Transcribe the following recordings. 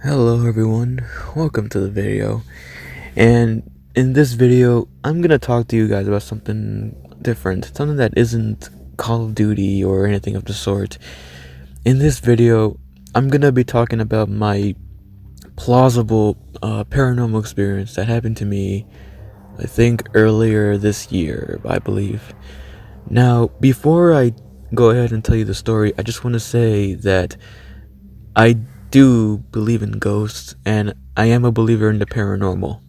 Hello everyone, welcome to the video. And in this video, I'm gonna talk to you guys about something different, something that isn't Call of Duty or anything of the sort. In this video, I'm gonna be talking about my plausible paranormal experience that happened to me, I think earlier this year, I believe. Now, before I go ahead and tell you the story, I just want to say that I do believe in ghosts, and I am a believer in the paranormal.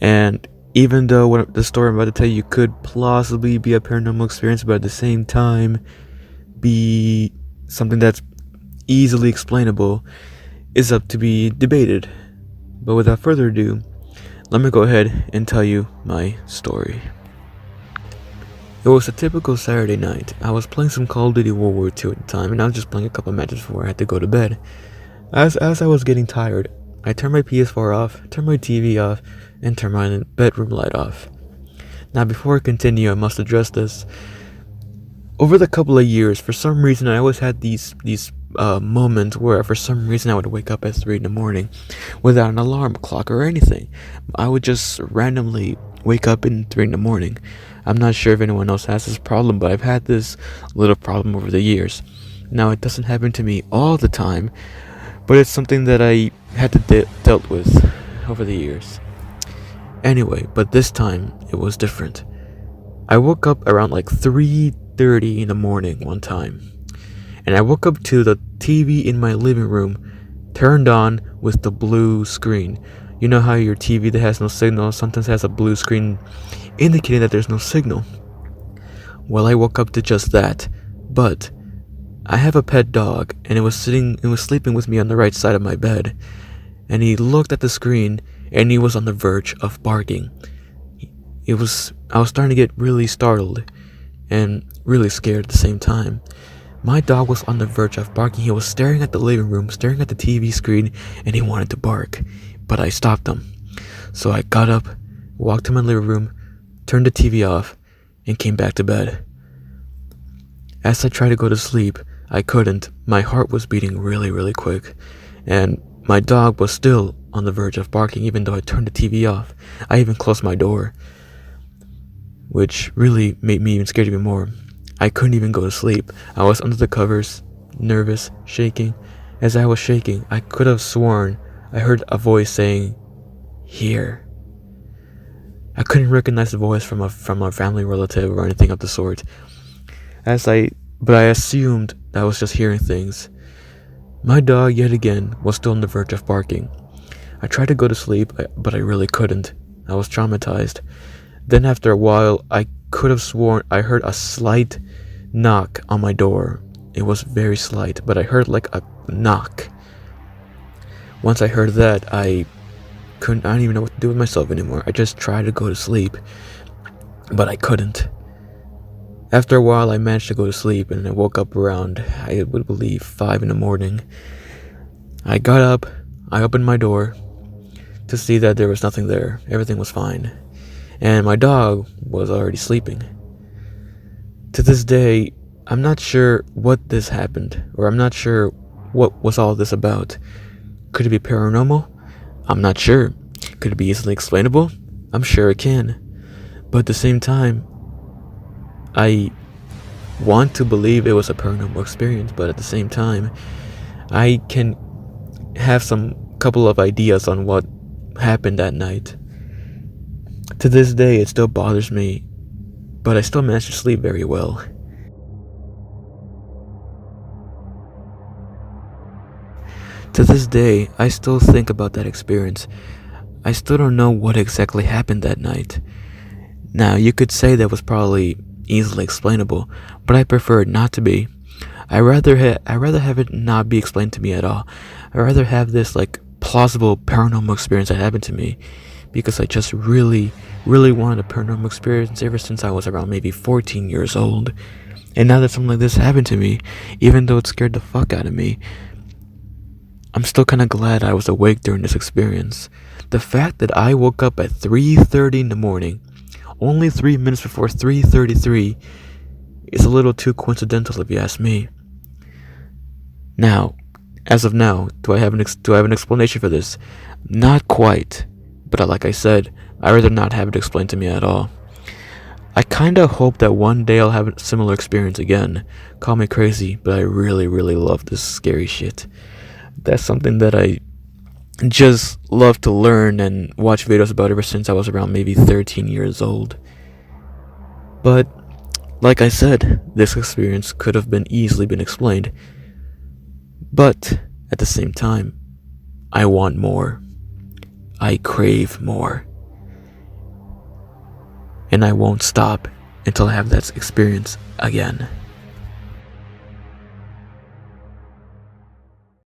And even though what the story I'm about to tell you could plausibly be a paranormal experience, but at the same time be something that's easily explainable, is up to be debated. But without further ado, let me go ahead and tell you my story. It was a typical Saturday night. I was playing some Call of Duty World War II at the time, and I was just playing a couple matches before I had to go to bed. As I was getting tired, I turned my PS4 off, turned my TV off, and turned my bedroom light off. Now, before I continue, I must address this. Over the couple of years, for some reason, I always had these moments where, for some reason, I would wake up at 3 in the morning without an alarm clock or anything. I would just randomly wake up in 3 in the morning. I'm not sure if anyone else has this problem, but I've had this little problem over the years. Now, it doesn't happen to me all the time, but it's something that I had to dealt with over the years. Anyway, but this time it was different. I woke up around like 3:30 in the morning one time, and I woke up to the TV in my living room turned on with the blue screen. You know how your TV that has no signal sometimes has a blue screen indicating that there's no signal? Well, I woke up to just that, but I have a pet dog, and it was sleeping with me on the right side of my bed, and he looked at the screen, and he was on the verge of barking. I was starting to get really startled, and really scared at the same time. My dog was on the verge of barking. He was staring at the living room, staring at the TV screen, and he wanted to bark, but I stopped him. So I got up, walked to my living room, turned the TV off, and came back to bed. As I tried to go to sleep, I couldn't. My heart was beating really, really quick, and my dog was still on the verge of barking even though I turned the TV off. I even closed my door, which really made me even scared even more. I couldn't even go to sleep. I was under the covers, nervous, shaking. As I was shaking, I could have sworn I heard a voice saying, "Here." I couldn't recognize the voice from a family relative or anything of the sort. But I assumed that I was just hearing things. My dog, yet again, was still on the verge of barking. I tried to go to sleep, but I really couldn't. I was traumatized. Then after a while, I could have sworn I heard a slight knock on my door. It was very slight, but I heard like a knock. Once I heard that, I didn't even know what to do with myself anymore. I just tried to go to sleep, but I couldn't. After a while, I managed to go to sleep, and I woke up around, I would believe, 5 in the morning. I got up, I opened my door to see that there was nothing there. Everything was fine. And my dog was already sleeping. To this day, I'm not sure what this happened, or I'm not sure what was all this about. Could it be paranormal? I'm not sure. Could it be easily explainable? I'm sure it can. But at the same time, I want to believe it was a paranormal experience, but at the same time, I can have some couple of ideas on what happened that night. To this day, it still bothers me, but I still managed to sleep very well. To this day, I still think about that experience. I still don't know what exactly happened that night. Now, you could say that was probably easily explainable, but I prefer it not to be. I rather have it not be explained to me at all. I rather have this like plausible paranormal experience that happened to me, because I just really, really wanted a paranormal experience ever since I was around maybe 14 years old. And now that something like this happened to me, even though it scared the fuck out of me, I'm still kind of glad I was awake during this experience. The fact that I woke up at 3:30 in the morning, only 3 minutes before 3:33, is a little too coincidental if you ask me. Now, As of now, do I have an explanation for this? Not quite. But like I said, I'd rather not have it explained to me at all. I kinda hope that one day I'll have a similar experience again. Call me crazy, but I really, really love this scary shit. That's something that I just love to learn and watch videos about ever since I was around maybe 13 years old. But, like I said, this experience could have been easily been explained. But, at the same time, I want more. I crave more. And I won't stop until I have that experience again.